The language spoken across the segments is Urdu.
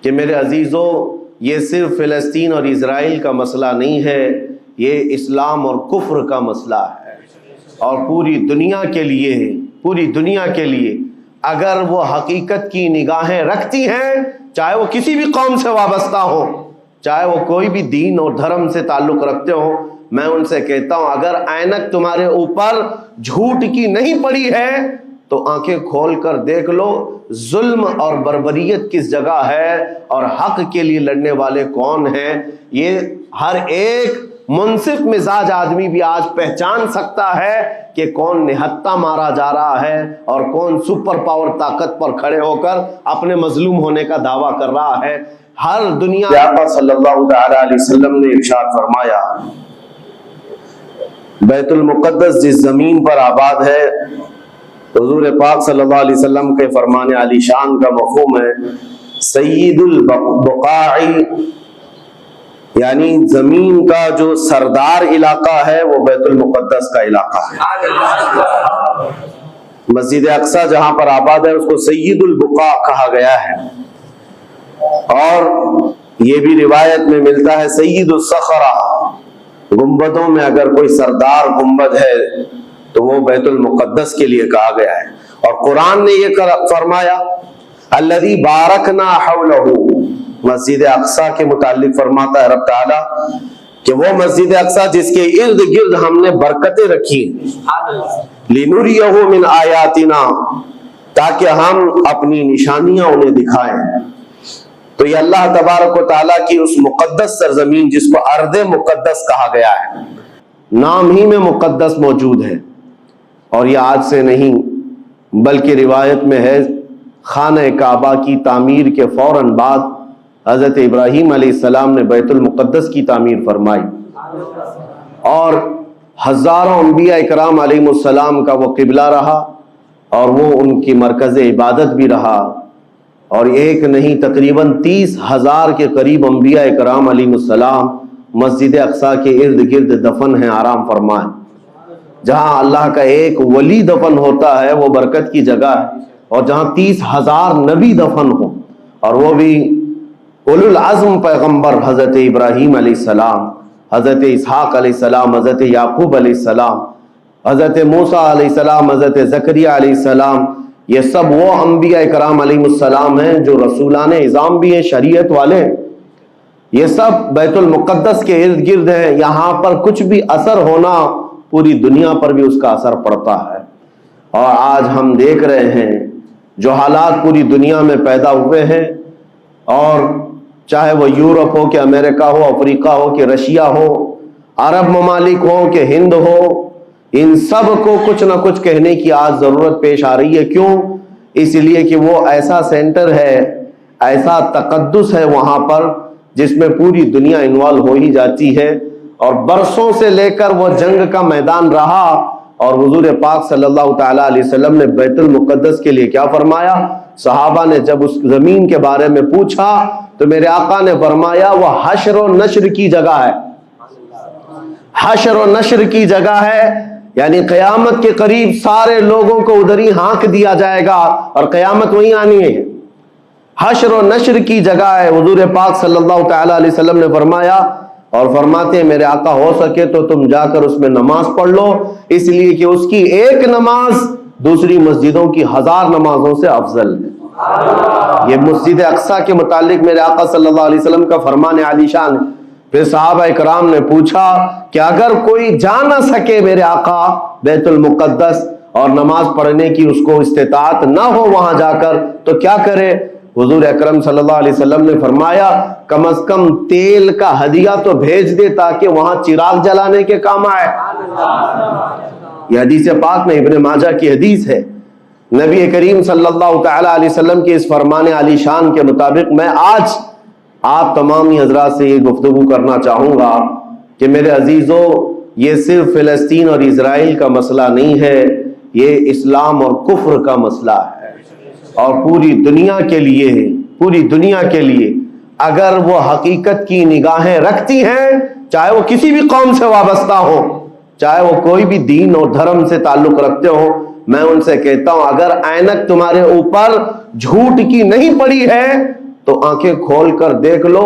کہ میرے عزیزوں یہ صرف فلسطین اور اسرائیل کا مسئلہ نہیں ہے، یہ اسلام اور کفر کا مسئلہ ہے، اور پوری دنیا کے لیے ہے، پوری دنیا کے لیے اگر وہ حقیقت کی نگاہیں رکھتی ہیں، چاہے وہ کسی بھی قوم سے وابستہ ہو، چاہے وہ کوئی بھی دین اور دھرم سے تعلق رکھتے ہو، میں ان سے کہتا ہوں اگر اینک تمہارے اوپر جھوٹ کی نہیں پڑی ہے تو آنکھیں کھول کر دیکھ لو ظلم اور بربریت کس جگہ ہے اور حق کے لیے لڑنے والے کون ہیں۔ یہ ہر ایک منصف مزاج آدمی بھی آج پہچان سکتا ہے کہ کون نہتہ مارا جا رہا ہے اور کون سپر پاور طاقت پر کھڑے ہو کر اپنے مظلوم ہونے کا دعویٰ کر رہا ہے۔ ہر دنیا آقا صلی اللہ تعالی علیہ وسلم نے ارشاد فرمایا، بیت المقدس جس زمین پر آباد ہے، حضور پاک صلی اللہ علیہ وسلم کے فرمان علی شان کا مفہوم ہے سید البقاع، یعنی زمین کا جو سردار علاقہ ہے وہ بیت المقدس کا علاقہ ہے۔ مسجد اقصی جہاں پر آباد ہے اس کو سید البقاع کہا گیا ہے، اور یہ بھی روایت میں ملتا ہے سید الصخرہ، گنبدوں میں اگر کوئی سردار گنبد ہے تو وہ بیت المقدس کے لیے کہا گیا ہے۔ اور قرآن نے یہ فرمایا الذی بارکنا حولہ، مسجد اقصی کے متعلق فرماتا ہے رب تعالیٰ کہ وہ مسجد اقصی جس کے ارد گرد ہم نے برکتیں رکھی، لنریہ من آیاتنا، تاکہ ہم اپنی نشانیاں انہیں دکھائیں۔ تو یہ اللہ تبارک و تعالیٰ کی اس مقدس سرزمین جس کو ارض مقدس کہا گیا ہے، نام ہی میں مقدس موجود ہے، اور یہ آج سے نہیں بلکہ روایت میں ہے خانہ کعبہ کی تعمیر کے فوراً بعد حضرت ابراہیم علیہ السلام نے بیت المقدس کی تعمیر فرمائی، اور ہزاروں انبیاء اکرام علیہ السلام کا وہ قبلہ رہا اور وہ ان کی مرکز عبادت بھی رہا، اور ایک نہیں تقریباً 30,000 کے قریب انبیاء اکرام علیہ السلام مسجد اقصی کے ارد گرد دفن ہیں، آرام فرمائیں۔ جہاں اللہ کا ایک ولی دفن ہوتا ہے وہ برکت کی جگہ ہے، اور جہاں 30,000 نبی دفن ہو، اور وہ بھی اولو العزم پیغمبر حضرت ابراہیم علیہ السلام، حضرت اسحاق علیہ السلام، حضرت یعقوب علیہ السلام، حضرت موسیٰ علیہ السلام، حضرت زکریا علیہ السلام، یہ سب وہ انبیاء کرام علیہ السلام ہیں جو رسولان اعظام بھی ہیں، شریعت والے ہیں، یہ سب بیت المقدس کے ارد گرد ہیں۔ یہاں پر کچھ بھی اثر ہونا پوری دنیا پر بھی اس کا اثر پڑتا ہے، اور آج ہم دیکھ رہے ہیں جو حالات پوری دنیا میں پیدا ہوئے ہیں، اور چاہے وہ یورپ ہو کہ امریکہ ہو، افریقہ ہو کہ رشیا ہو، عرب ممالک ہو کہ ہند ہو، ان سب کو کچھ نہ کچھ کہنے کی آج ضرورت پیش آ رہی ہے۔ کیوں؟ اس لیے کہ وہ ایسا سینٹر ہے، ایسا تقدس ہے وہاں پر جس میں پوری دنیا انوالو ہو ہی جاتی ہے، اور برسوں سے لے کر وہ جنگ کا میدان رہا، اور حضور پاک صلی اللہ تعالی علیہ وسلم نے بیت المقدس کے لیے کیا فرمایا؟ صحابہ نے جب اس زمین کے بارے میں پوچھا تو میرے آقا نے فرمایا وہ حشر و نشر کی جگہ ہے، حشر و نشر کی جگہ ہے، یعنی قیامت کے قریب سارے لوگوں کو ادھر ہی ہانک دیا جائے گا اور قیامت وہیں آنی ہے۔ حشر و نشر کی جگہ ہے۔ حضور پاک صلی اللہ تعالی علیہ وسلم نے فرمایا، اور فرماتے ہیں میرے آقا ہو سکے تو تم جا کر اس میں نماز پڑھ لو، اس لیے کہ اس کی ایک نماز دوسری مسجدوں کی 1000 نمازوں سے افضل ہے۔ یہ مسجد اقصی کے متعلق میرے آقا صلی اللہ علیہ وسلم کا فرمان علی شان ہے۔ پھر صحابہ اکرام نے پوچھا کہ اگر کوئی جا نہ سکے میرے آقا بیت المقدس اور نماز پڑھنے کی اس کو استطاعت نہ ہو وہاں جا کر تو کیا کرے؟ حضور اکرم صلی اللہ علیہ وسلم نے فرمایا کم از کم تیل کا ہدیہ تو بھیج دے تاکہ وہاں چراغ جلانے کے کام آئے۔ یہ حدیث پاک میں ابن ماجہ کی حدیث ہے۔ نبی کریم صلی اللہ تعالی علیہ وسلم کے اس فرمان علی شان کے مطابق میں آج آپ تمامی حضرات سے یہ گفتگو کرنا چاہوں گا کہ میرے عزیزوں یہ صرف فلسطین اور اسرائیل کا مسئلہ نہیں ہے، یہ اسلام اور کفر کا مسئلہ ہے، اور پوری دنیا کے لیے ہے، پوری دنیا کے لیے اگر وہ حقیقت کی نگاہیں رکھتی ہیں، چاہے وہ کسی بھی قوم سے وابستہ ہو، چاہے وہ کوئی بھی دین اور دھرم سے تعلق رکھتے ہو، میں ان سے کہتا ہوں اگر اینک تمہارے اوپر جھوٹ کی نہیں پڑی ہے تو آنکھیں کھول کر دیکھ لو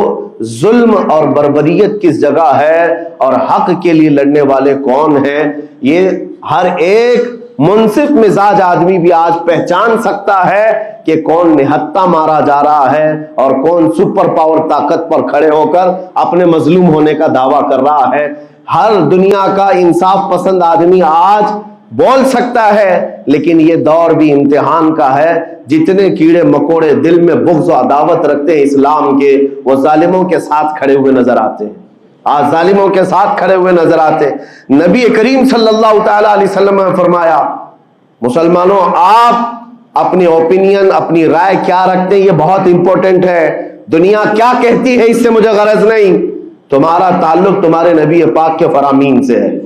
ظلم اور بربریت کس جگہ ہے اور حق کے لیے لڑنے والے کون ہیں. یہ ہر ایک منصف مزاج آدمی بھی آج پہچان سکتا ہے کہ کون نہتہ مارا جا رہا ہے اور کون سپر پاور طاقت پر کھڑے ہو کر اپنے مظلوم ہونے کا دعویٰ کر رہا ہے. ہر دنیا کا انصاف پسند آدمی آج بول سکتا ہے، لیکن یہ دور بھی امتحان کا ہے. جتنے کیڑے مکوڑے دل میں بغض و عداوت رکھتے ہیں اسلام کے، وہ ظالموں کے ساتھ کھڑے ہوئے نظر آتے ہیں. آج ظالموں کے ساتھ کھڑے ہوئے نظر آتے ہیں. نبی کریم صلی اللہ تعالی علیہ وسلم نے فرمایا مسلمانوں آپ اپنی اوپینین، اپنی رائے کیا رکھتے ہیں یہ بہت امپورٹنٹ ہے. دنیا کیا کہتی ہے اس سے مجھے غرض نہیں، تمہارا تعلق تمہارے نبی پاک کے فرامین سے ہے.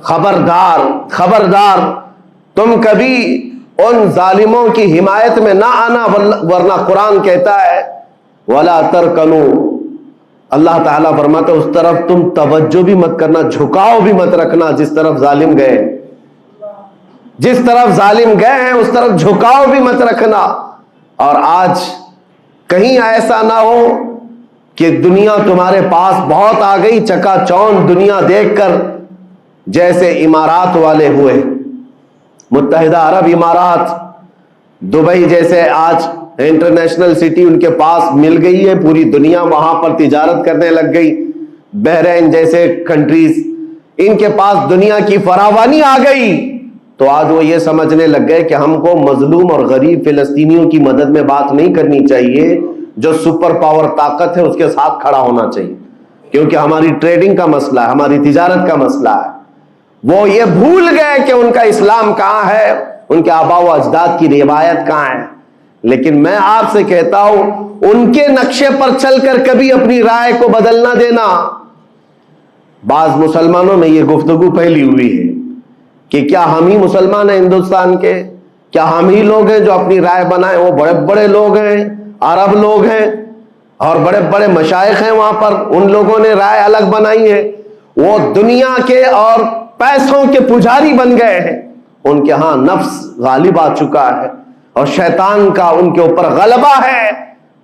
خبردار خبردار تم کبھی ان ظالموں کی حمایت میں نہ آنا، ورنہ قرآن کہتا ہے وَلَا تَرْكَنُوا، اللہ تعالیٰ فرماتا ہے اس طرف تم توجہ بھی مت کرنا، جھکاؤ بھی مت رکھنا جس طرف ظالم گئے، جس طرف ظالم گئے ہیں اس طرف جھکاؤ بھی مت رکھنا. اور آج کہیں ایسا نہ ہو کہ دنیا تمہارے پاس بہت آ گئی، چکا چوند دنیا دیکھ کر جیسے امارات والے ہوئے، متحدہ عرب امارات، دبئی جیسے آج انٹرنیشنل سٹی ان کے پاس مل گئی ہے، پوری دنیا وہاں پر تجارت کرنے لگ گئی. بحرین جیسے کنٹریز، ان کے پاس دنیا کی فراوانی آ گئی، تو آج وہ یہ سمجھنے لگ گئے کہ ہم کو مظلوم اور غریب فلسطینیوں کی مدد میں بات نہیں کرنی چاہیے، جو سپر پاور طاقت ہے اس کے ساتھ کھڑا ہونا چاہیے، کیونکہ ہماری ٹریڈنگ کا مسئلہ ہے، ہماری تجارت کا مسئلہ ہے. وہ یہ بھول گئے کہ ان کا اسلام کہاں ہے، ان کے آباء و اجداد کی روایت کہاں ہے. لیکن میں آپ سے کہتا ہوں ان کے نقشے پر چل کر کبھی اپنی رائے کو بدل نہ دینا. بعض مسلمانوں میں یہ گفتگو پھیلی ہوئی ہے کہ کیا ہم ہی مسلمان ہیں ہندوستان کے، کیا ہم ہی لوگ ہیں جو اپنی رائے بنائیں، وہ بڑے بڑے لوگ ہیں، عرب لوگ ہیں اور بڑے بڑے مشائخ ہیں وہاں پر، ان لوگوں نے رائے الگ بنائی ہے. وہ دنیا کے اور پیسوں کے پجاری بن گئے ہیں، ان کے ہاں نفس غالب آ چکا ہے اور شیطان کا ان کے اوپر غلبہ ہے،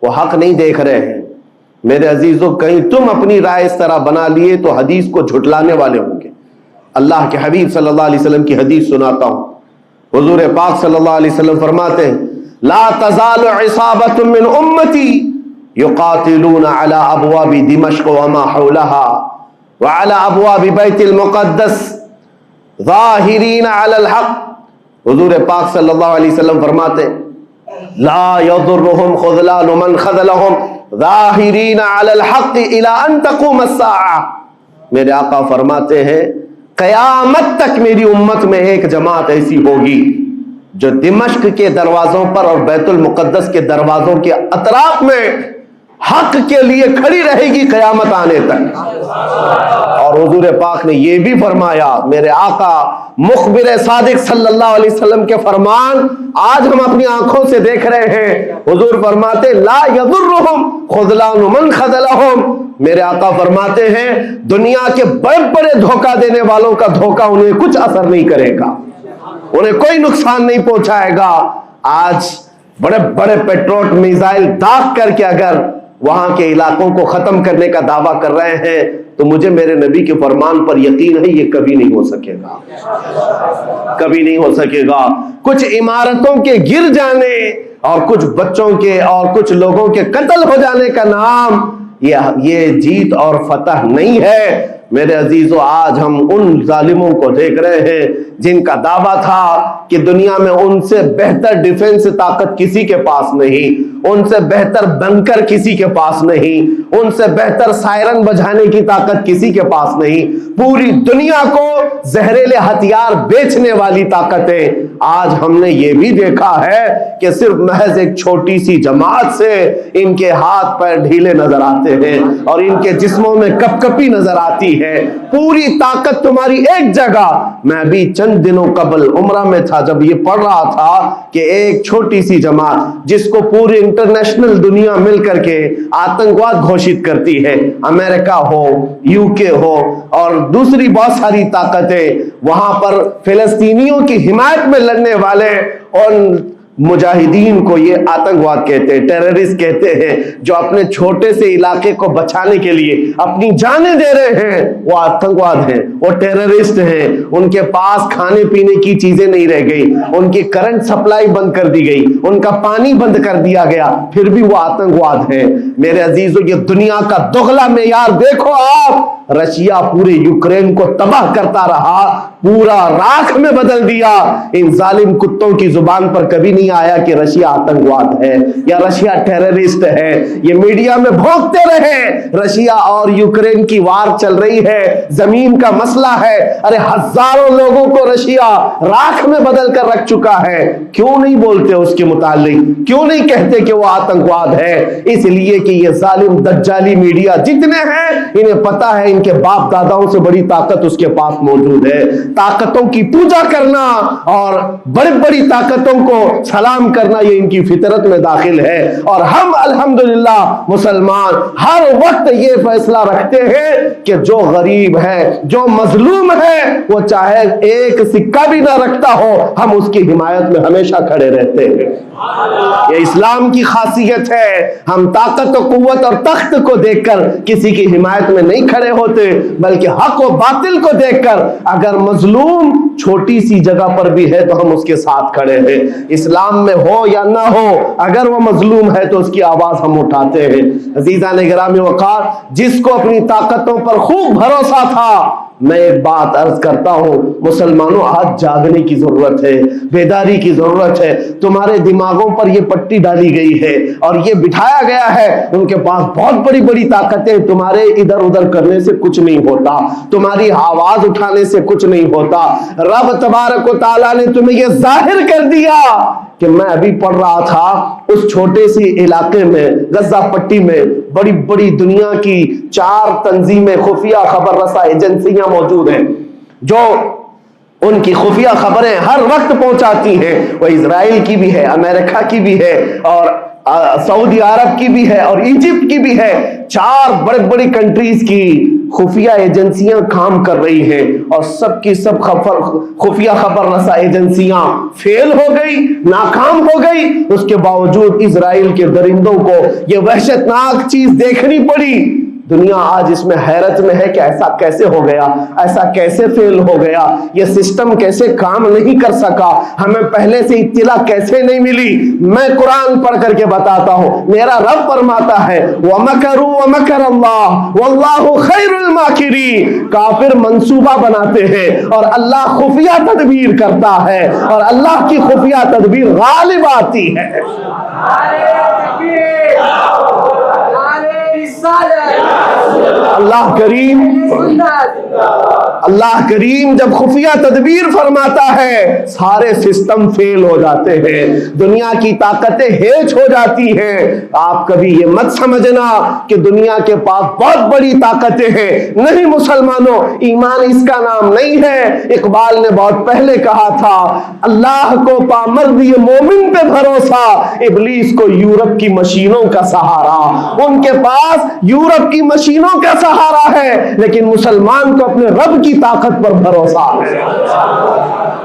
وہ حق نہیں دیکھ رہے ہیں. میرے عزیزوں کہیں تم اپنی رائے اس طرح بنا لیے تو حدیث کو جھٹلانے والے ہوں گے. اللہ کے حبیب صلی اللہ علیہ وسلم کی حدیث سناتا ہوں. حضور پاک صلی اللہ علیہ وسلم فرماتے ہیں لا تزال عصابۃ من امتی یقاتلون علی ابواب دمشق وما حولها وعلى ابواب بیت المقدس ظاہرین علی الحق. حضور پاک صلی اللہ علیہ وسلم فرماتے لا یضرهم خذلان من خذلهم ظاہرین علی الحق الى ان تقوم الساعہ. میرے آقا فرماتے ہیں قیامت تک میری امت میں ایک جماعت ایسی ہوگی جو دمشق کے دروازوں پر اور بیت المقدس کے دروازوں کے اطراف میں حق کے لیے کھڑی رہے گی قیامت آنے تک. اور حضور پاک نے یہ بھی فرمایا، میرے آقا مخبر صادق صلی اللہ علیہ وسلم کے فرمان آج ہم اپنی آنکھوں سے دیکھ رہے ہیں. حضور فرماتے لا یضرهم خذلان من خذلهم. میرے آقا فرماتے ہیں دنیا کے بڑے بڑے دھوکہ دینے والوں کا دھوکہ انہیں کچھ اثر نہیں کرے گا، انہیں کوئی نقصان نہیں پہنچائے گا. آج بڑے بڑے پیٹروٹ میزائل داغ کر کے اگر وہاں کے علاقوں کو ختم کرنے کا دعویٰ کر رہے ہیں تو مجھے میرے نبی کے فرمان پر یقین ہے یہ کبھی نہیں ہو سکے گا، کبھی نہیں ہو سکے گا. کچھ عمارتوں کے گر جانے اور کچھ بچوں کے اور کچھ لوگوں کے قتل ہو جانے کا نام یہ جیت اور فتح نہیں ہے. میرے عزیزو آج ہم ان ظالموں کو دیکھ رہے ہیں جن کا دعویٰ تھا کہ دنیا میں ان سے بہتر ڈیفنس طاقت کسی کے پاس نہیں، ان سے بہتر بنکر کسی کے پاس نہیں، ان سے بہتر سائرن بجانے کی طاقت کسی کے پاس نہیں. پوری دنیا کو زہریلے ہتھیار بیچنے والی طاقتیں. آج ہم نے یہ بھی دیکھا ہے کہ صرف محض ایک چھوٹی سی جماعت سے ان کے ہاتھ پیر ڈھیلے نظر آتے ہیں اور ان کے جسموں میں کپ کپی نظر آتی ہے. پوری طاقت تمہاری ایک جگہ. میں بھی چند دنوں قبل عمرہ میں تھا جب یہ پڑھ رہا تھا کہ ایک چھوٹی سی جماعت جس کو پوری انٹرنیشنل دنیا مل کر کے آتنکواد گھوشت کرتی ہے، امریکہ ہو، یو کے ہو اور دوسری بہت ساری طاقتیں، وہاں پر فلسطینیوں کی حمایت میں لڑنے والے ان مجاہدین کو یہ آتنکواد کہتے ہیں، ٹیررسٹ کہتے ہیں، جو اپنے چھوٹے سے علاقے کو بچانے کے لیے اپنی جانیں دے رہے ہیں، وہ آتنکواد ہیں، وہ ٹیررسٹ ہیں۔ ان کے پاس کھانے پینے کی چیزیں نہیں رہ گئی، ان کی کرنٹ سپلائی بند کر دی گئی، ان کا پانی بند کر دیا گیا، پھر بھی وہ آتنکواد ہیں۔ میرے عزیزو، یہ دنیا کا دغلا معیار دیکھو آپ۔ رشیا پورے یوکرین کو تباہ کرتا رہا، پورا راکھ میں بدل دیا۔ ان ظالم کتوں کی زبان پر کبھی نہیں آیا کہ رشیا آتنکواد ہے یا رشیا ٹیررسٹ ہے۔ یہ میڈیا میں بھونکتے رہے رشیا اور یوکرین کی وار چل رہی ہے، زمین کا مسئلہ ہے۔ ارے ہزاروں لوگوں کو رشیا راکھ میں بدل کر رکھ چکا ہے، کیوں نہیں بولتے اس کے متعلق؟ کیوں نہیں کہتے کہ وہ آتنکواد ہے؟ اس لیے کہ یہ ظالم دجالی میڈیا جتنے ہیں، انہیں پتا ہے ان کے باپ داداؤں سے بڑی طاقت اس کے پاس موجود ہے۔ طاقتوں کی پوجا کرنا اور بڑی بڑی طاقتوں کو سلام کرنا یہ ان کی فطرت میں داخل ہے، اور ہم الحمدللہ مسلمان ہر وقت یہ فیصلہ رکھتے ہیں کہ جو غریب ہے، جو مظلوم ہے، وہ چاہے ایک سکہ بھی نہ رکھتا ہو، ہم اس کی حمایت میں ہمیشہ کھڑے رہتے ہیں۔ یہ اسلام کی خاصیت ہے۔ ہم طاقت و قوت اور تخت کو دیکھ کر کسی کی حمایت میں نہیں کھڑے ہوتے، بلکہ حق و باطل کو دیکھ کر اگر مظلوم چھوٹی سی جگہ پر بھی ہے تو ہم اس کے ساتھ کھڑے ہیں۔ اسلام میں ہو یا نہ ہو، اگر وہ مظلوم ہے تو اس کی آواز ہم اٹھاتے ہیں۔ عزیزان گرامی وقار، جس کو اپنی طاقتوں پر خوب بھروسہ تھا، میں ایک بات عرض کرتا ہوں، مسلمانوں آج جاگنے کی ضرورت ہے، بیداری کی ضرورت ہے۔ تمہارے دماغوں پر یہ پٹی ڈالی گئی ہے اور یہ بٹھایا گیا ہے ان کے پاس بہت بڑی بڑی طاقتیں، تمہارے ادھر ادھر کرنے سے کچھ نہیں ہوتا، تمہاری آواز اٹھانے سے کچھ نہیں ہوتا۔ رب تبارک و تعالیٰ نے تمہیں یہ ظاہر کر دیا کہ میں ابھی پڑھ رہا تھا اس چھوٹے سی علاقے میں، غزہ پٹی میں، بڑی بڑی دنیا کی 4 تنظیمیں، خفیہ خبر رساں ایجنسیاں موجود ہیں جو ان کی خفیہ خبریں ہر وقت پہنچاتی ہیں۔ وہ اسرائیل کی بھی ہے، امریکہ کی بھی ہے، اور سعودی عرب کی بھی ہے، اور ایجپٹ کی بھی ہے۔ 4 بڑے بڑی کنٹریز کی خفیہ ایجنسیاں کام کر رہی ہیں، اور سب کی سب خفیہ خبر رساں ایجنسیاں فیل ہو گئی، ناکام ہو گئی۔ اس کے باوجود اسرائیل کے درندوں کو یہ وحشتناک چیز دیکھنی پڑی۔ دنیا آج اس میں حیرت میں ہے کہ ایسا کیسے ہو گیا، ایسا کیسے فیل ہو گیا، یہ سسٹم کیسے کام نہیں کر سکا، ہمیں پہلے سے اطلاع کیسے نہیں ملی۔ میں قرآن پڑھ کر کے بتاتا ہوں، میرا رب فرماتا ہے وَمَكَرُوا وَمَكَرَ اللَّهُ وَاللَّهُ خَيْرُ الْمَاكِرِينَ۔ کافر منصوبہ بناتے ہیں اور اللہ خفیہ تدبیر کرتا ہے، اور اللہ کی خفیہ تدبیر غالب آتی ہے۔ اللہ کریم جب خفیہ تدبیر فرماتا ہے، سارے سسٹم فیل ہو جاتے ہیں، دنیا کی طاقتیں ہیچ ہو جاتی ہیں۔ آپ کبھی یہ مت سمجھنا کہ دنیا کے پاس بہت بڑی طاقتیں ہیں، نہیں مسلمانوں، ایمان اس کا نام نہیں ہے۔ اقبال نے بہت پہلے کہا تھا، اللہ کو پامرد یہ مومن پہ بھروسہ، ابلیس کو یورپ کی مشینوں کا سہارا۔ ان کے پاس یورپ کی مشینوں کا سہارا ہے، لیکن مسلمان کو اپنے رب کی طاقت پر بھروسہ ہے۔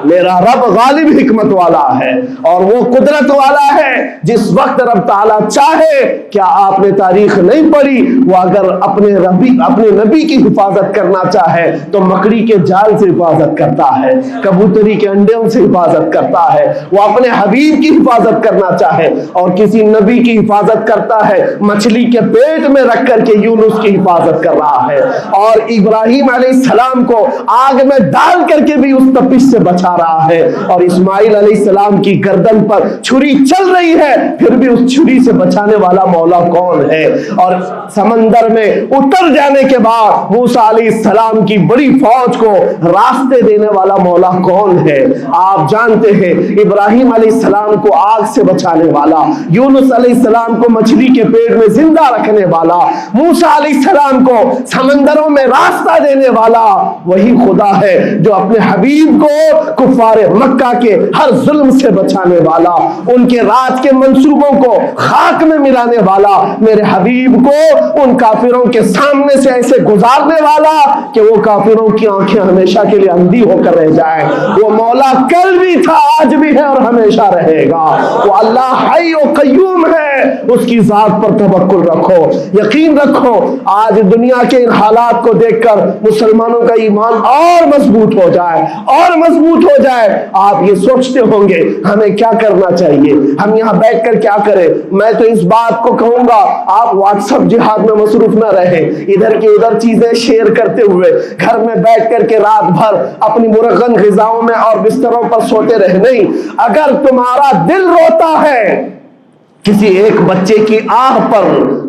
میرا رب غالب حکمت والا ہے اور وہ قدرت والا ہے۔ جس وقت رب تعالیٰ چاہے، کیا آپ نے تاریخ نہیں پڑھی، وہ اگر اپنے نبی کی حفاظت کرنا چاہے تو مکڑی کے جال سے حفاظت کرتا ہے، کبوتری کے انڈوں سے حفاظت کرتا ہے۔ وہ اپنے حبیب کی حفاظت کرنا چاہے اور کسی نبی کی حفاظت کرتا ہے، مچھلی کے پیٹ میں رکھ کر کے یونس کی حفاظت کر رہا ہے، اور ابراہیم علیہ السلام کو آگ میں ڈال کر کے بھی اس تپش سے بچا رہا ہے، اور اسماعیل علیہ السلام کی گردن پر چھری چل رہی ہے، پھر بھی اس چھری سے بچانے والا مولا کون ہے؟ اور سمندر میں اتر جانے کے بعد موسیٰ علیہ السلام کی بڑی فوج کو راستے دینے والا مولا کون ہے؟ آپ جانتے ہیں، ابراہیم علیہ السلام کو آگ سے بچانے والا، یونس علیہ السلام کو مچھلی کے پیٹ میں زندہ رکھنے والا، موسیٰ علیہ السلام کو سمندروں میں راستہ دینے والا، وہی خدا ہے جو اپنے حبیب کو کفار مکہ کے ہر ظلم سے بچانے والا، ان کے رات کے منصوبوں کو خاک میں ملانے والا، میرے حبیب کو ان کافروں کے سامنے سے ایسے گزارنے والا کہ وہ کافروں کی آنکھیں ہمیشہ کے لیے اندھی ہو کر رہ جائیں۔ وہ مولا کل بھی تھا، آج بھی ہے اور ہمیشہ رہے گا۔ وہ اللہ حی و قیوم ہے، اس کی ذات پر توکل رکھو، یقین رکھو۔ آج دنیا کے ان حالات کو دیکھ کر مسلمانوں کا ایمان اور مضبوط ہو جائے، اور مضبوط ہو جائے۔ آپ یہ سوچتے ہوں گے ہمیں کیا کرنا چاہیے، ہم یہاں بیٹھ کر کیا کریں؟ میں تو اس بات کو کہوں گا آپ واٹس ایپ جہاد میں مصروف نہ رہیں، ادھر کی ادھر چیزیں شیئر کرتے ہوئے گھر میں بیٹھ کر کے رات بھر اپنی مرغن غذاؤں میں اور بستروں پر سوتے رہے نہیں۔ اگر تمہارا دل روتا ہے کسی ایک بچے کی آہ پر،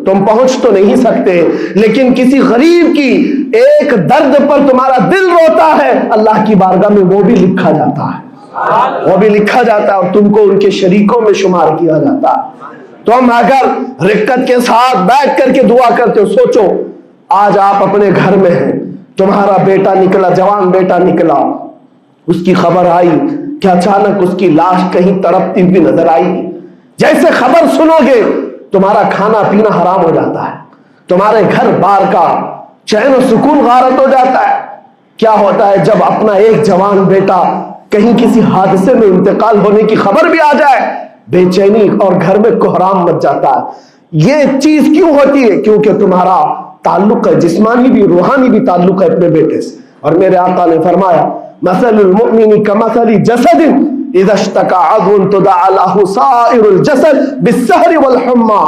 تم پہنچ تو نہیں سکتے، لیکن کسی غریب کی ایک درد پر تمہارا دل روتا ہے، اللہ کی بارگاہ میں وہ بھی لکھا جاتا ہے، وہ بھی لکھا جاتا ہے اور تم کو ان کے شریکوں میں شمار کیا جاتا ہے۔ تم اگر رقت کے ساتھ بیٹھ کر کے دعا کرتے ہو، سوچو آج آپ اپنے گھر میں ہیں، تمہارا بیٹا نکلا، جوان بیٹا نکلا، اس کی خبر آئی کہ اچانک اس کی لاش کہیں تڑپتی ہوئی نظر آئی، جیسے خبر سنو گے تمہارا کھانا پینا حرام ہو جاتا ہے، تمہارے گھر بار کا چین و سکون غارت ہو جاتا ہے۔ کیا ہوتا ہے جب اپنا ایک جوان بیٹا کہیں کسی حادثے میں انتقال ہونے کی خبر بھی آ جائے، بے چینی اور گھر میں کوہرام مچ جاتا ہے۔ یہ چیز کیوں ہوتی ہے؟ کیونکہ تمہارا تعلق ہے، جسمانی بھی روحانی بھی تعلق ہے اپنے بیٹے سے۔ اور میرے آقا نے فرمایا مثل المؤمن کمثل جسد اذا اشتكى عضو تداعى له سائر الجسد بالسهر والحمى۔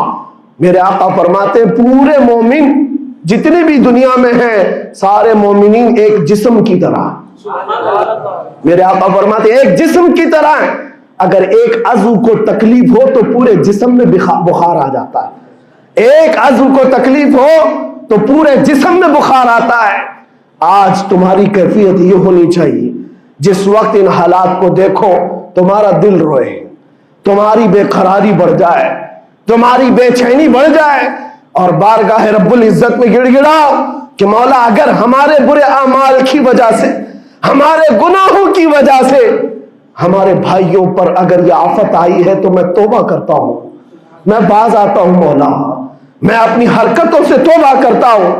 میرے آقا فرماتے ہیں پورے مومن جتنے بھی دنیا میں ہیں، سارے مومنین ایک جسم کی طرح، میرے آقا فرماتے ہیں ایک جسم کی طرح ہیں، اگر ایک عضو کو تکلیف ہو تو پورے جسم میں بخار آ جاتا ہے، ایک عضو کو تکلیف ہو تو پورے جسم میں بخار آتا ہے۔ آج تمہاری کیفیت یہ ہونی چاہیے، جس وقت ان حالات کو دیکھو تمہارا دل روئے، تمہاری بے قراری بڑھ جائے، تمہاری بے چینی بڑھ جائے، اور بارگاہ رب العزت میں گڑ گڑاؤ کہ مولا اگر ہمارے برے اعمال کی وجہ سے، ہمارے گناہوں کی وجہ سے ہمارے بھائیوں پر اگر یہ آفت آئی ہے تو میں توبہ کرتا ہوں، میں باز آتا ہوں مولا، میں اپنی حرکتوں سے توبہ کرتا ہوں،